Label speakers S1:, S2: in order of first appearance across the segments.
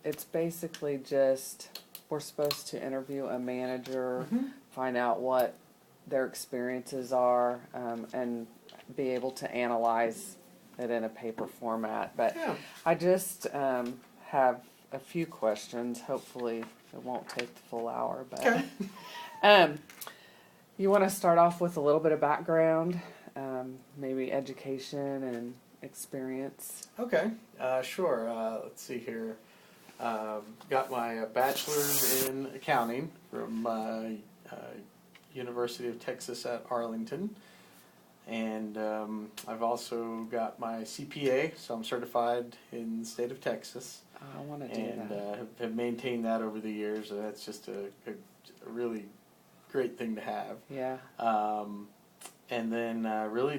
S1: it's basically just we're supposed to interview a manager, find out what their experiences are, and be able to analyze it in a paper format. But
S2: Yeah.
S1: I just have a few questions. Hopefully it won't take the full hour. But
S2: Okay.
S1: you want to start off with a little bit of background, maybe education and experience.
S2: Okay. Sure. Let's see here. Got my bachelor's in accounting from University of Texas at Arlington. And I've also got my CPA, so I'm certified in the state of Texas.
S1: I want to do
S2: and
S1: that.
S2: have maintained that over the years. And that's just a really great thing to have.
S1: Yeah.
S2: And then really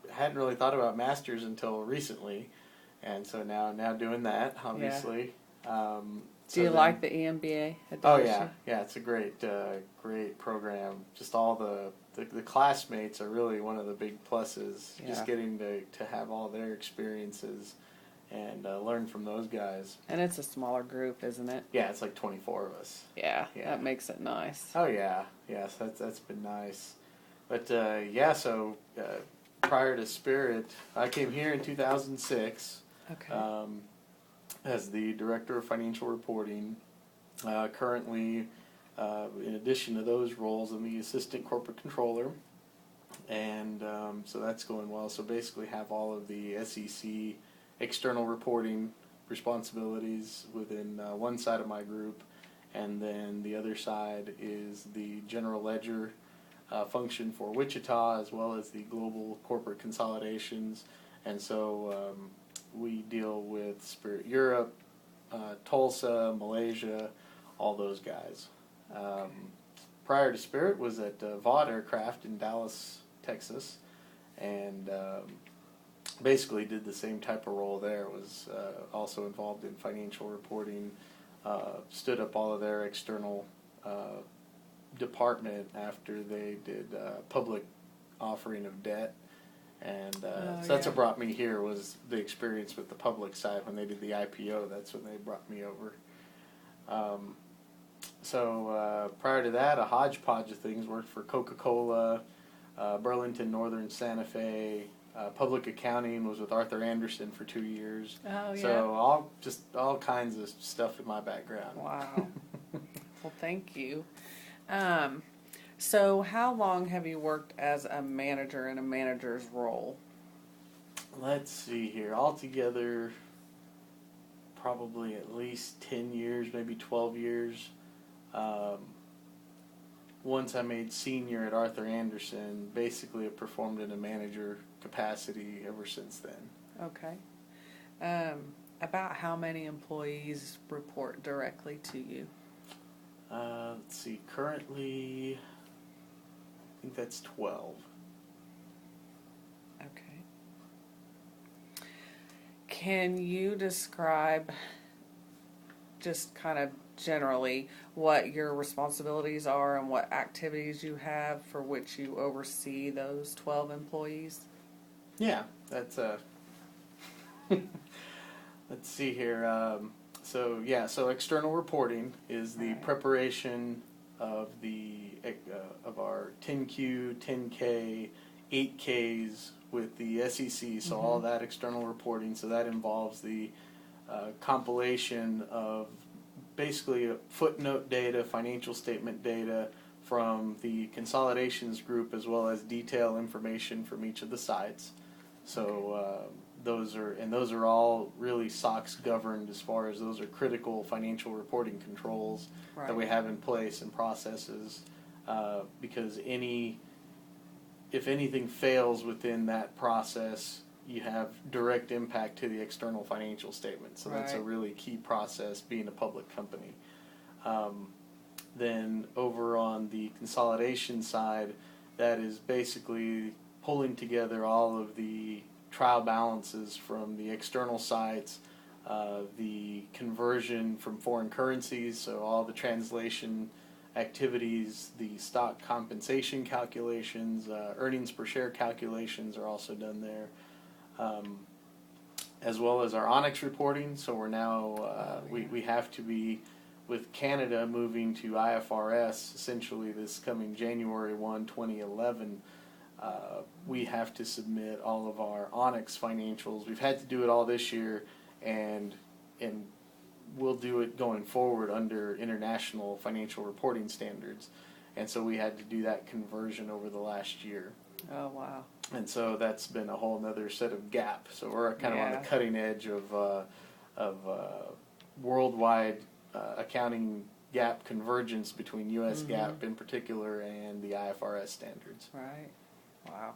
S2: hadn't really thought about masters until recently, and so now doing that, obviously.
S1: Yeah. Do you like the EMBA at WSU?
S2: Oh yeah, it's a great program. Just all the classmates are really one of the big pluses.
S1: Yeah.
S2: Just getting to have all their experiences and learn from those guys.
S1: And it's a smaller group, isn't it?
S2: Yeah, it's like 24 of us.
S1: Yeah, that makes it nice.
S2: Oh yeah, yes, that's been nice. But so prior to Spirit, I came here in 2006.
S1: Okay.
S2: As the Director of Financial Reporting. Currently, in addition to those roles, I'm the Assistant Corporate Controller. And so that's going well. So basically have all of the SEC external reporting responsibilities within one side of my group. And then the other side is the general ledger function for Wichita, as well as the global corporate consolidations. And so we deal with Spirit Europe, Tulsa, Malaysia, all those guys. Prior to Spirit was at Vaught Aircraft in Dallas, Texas, and basically did the same type of role there. Was also involved in financial reporting, stood up all of their external department after they did public offering of debt. And so that's what brought me here, was the experience with the public side. When they did the IPO, that's when they brought me over. So prior to that, a hodgepodge of things. Worked for Coca-Cola, Burlington Northern Santa Fe, public accounting, was with Arthur Andersen for 2 years.
S1: Oh, yeah.
S2: So all kinds of stuff in my background.
S1: Wow. Well, thank you. So how long have you worked as a manager in a manager's role?
S2: Let's see here. Altogether, probably at least 10 years, maybe 12 years. Once I made senior at Arthur Andersen, basically have performed in a manager capacity ever since then.
S1: Okay. About how many employees report directly to you?
S2: Let's see. Currently, I think that's 12.
S1: Okay. Can you describe, just kind of generally, what your responsibilities are and what activities you have for which you oversee those 12 employees?
S2: Yeah, that's let's see here. So external reporting is the preparation of of our 10Q, 10K, 8Ks with the SEC. So all that external reporting. So that involves the compilation of basically footnote data, financial statement data from the consolidations group, as well as detail information from each of the sites. So those are all really SOX governed, as far as those are critical financial reporting controls that we have in place and processes, because if anything fails within that process, you have direct impact to the external financial statement. So that's a really key process, being a public company. Then over on the consolidation side, that is basically pulling together all of the trial balances from the external sites, the conversion from foreign currencies, so all the translation activities, the stock compensation calculations, earnings per share calculations are also done there. as well as our Onyx reporting. So we're now, we have to be, with Canada moving to IFRS essentially this coming January 1, 2011, we have to submit all of our Onyx financials. We've had to do it all this year, and we'll do it going forward under international financial reporting standards. And so we had to do that conversion over the last year.
S1: Oh, wow.
S2: And so that's been a whole nother set of gap. So we're kind of on the cutting edge of worldwide accounting gap convergence between U.S. GAAP in particular and the IFRS standards.
S1: Right. Wow.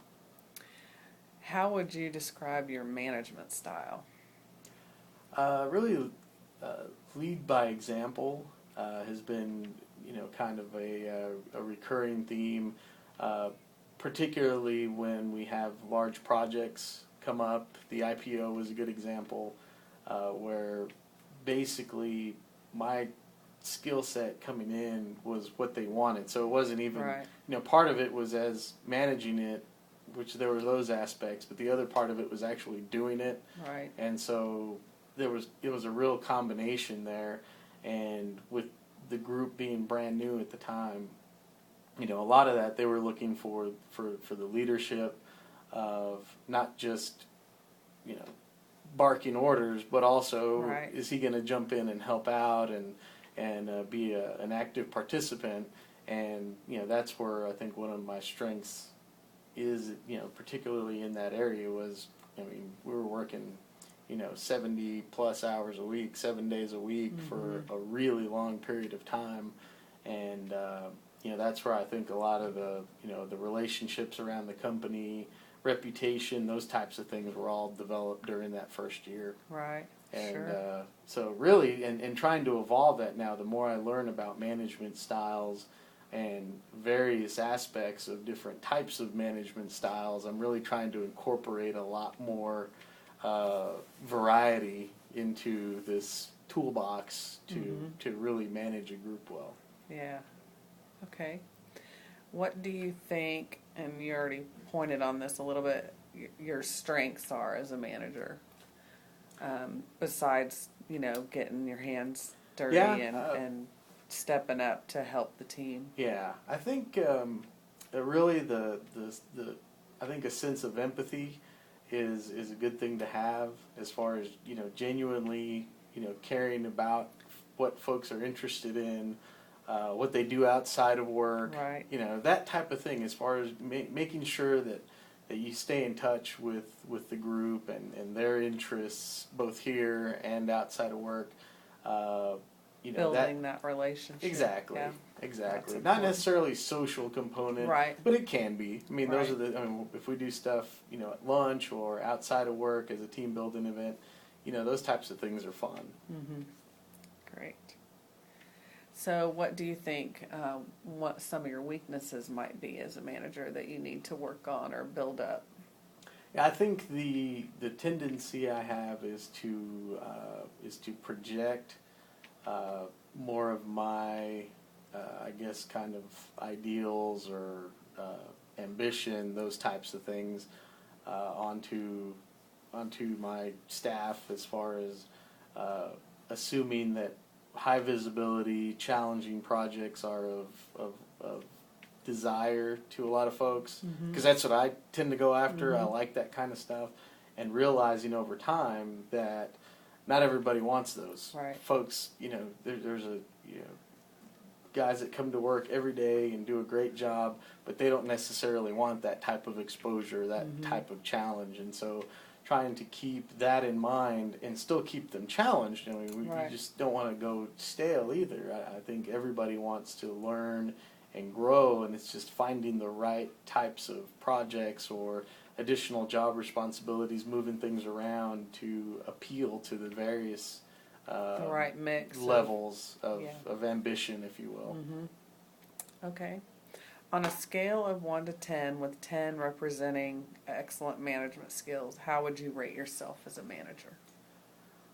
S1: How would you describe your management style?
S2: Really, lead by example has been, kind of a recurring theme, particularly when we have large projects come up. The IPO was a good example where basically my skill set coming in was what they wanted. So it wasn't even, part of it was as managing it, which there were those aspects, but the other part of it was actually doing it.
S1: Right.
S2: And so it was a real combination there. And with the group being brand new at the time, a lot of that they were looking for the leadership of not just, barking orders, but also is he going to jump in and help out and be an active participant. And that's where I think one of my strengths is, particularly in that area was, we were working 70 plus hours a week, 7 days a week for a really long period of time. And, that's where I think a lot of the relationships around the company, reputation, those types of things were all developed during that first year.
S1: Right.
S2: And so really, and trying to evolve that now, the more I learn about management styles and various aspects of different types of management styles, I'm really trying to incorporate a lot more variety into this toolbox to really manage a group well.
S1: Yeah. Okay. What do you think, and you already pointed on this a little bit, your strengths are as a manager? Besides, getting your hands dirty and stepping up to help the team.
S2: Yeah, I think really I think a sense of empathy is a good thing to have, as far as genuinely caring about what folks are interested in, what they do outside of work,
S1: right.
S2: That type of thing, as far as making sure that you stay in touch with the group and their interests both here and outside of work.
S1: Building that relationship.
S2: Exactly.
S1: Yeah.
S2: Exactly. Not necessarily social component,
S1: right.
S2: but it can be. Those are if we do stuff, at lunch or outside of work as a team building event, those types of things are fun.
S1: Mm-hmm. Great. So what do you think what some of your weaknesses might be as a manager that you need to work on or build up?
S2: Yeah, I think the tendency I have is to project more of my I guess kind of ideals or ambition, those types of things onto my staff, as far as assuming that high visibility, challenging projects are of desire to a lot of folks, because that's what I tend to go after. I like that kind of stuff, and realizing over time that not everybody wants those.
S1: Right.
S2: Folks, there's guys that come to work every day and do a great job, but they don't necessarily want that type of exposure, that type of challenge. And so trying to keep that in mind and still keep them challenged. We just don't want to go stale either. I think everybody wants to learn and grow, and it's just finding the right types of projects or additional job responsibilities, moving things around to appeal to the various
S1: the right mix
S2: levels of ambition, if you will.
S1: Okay. On a scale of 1 to 10, with 10 representing excellent management skills, how would you rate yourself as a manager?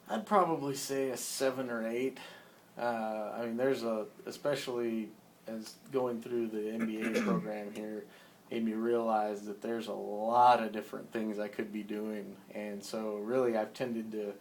S2: I'd probably say a 7 or 8. There's especially as going through the MBA program here, made me realize that there's a lot of different things I could be doing. And so really I've tended to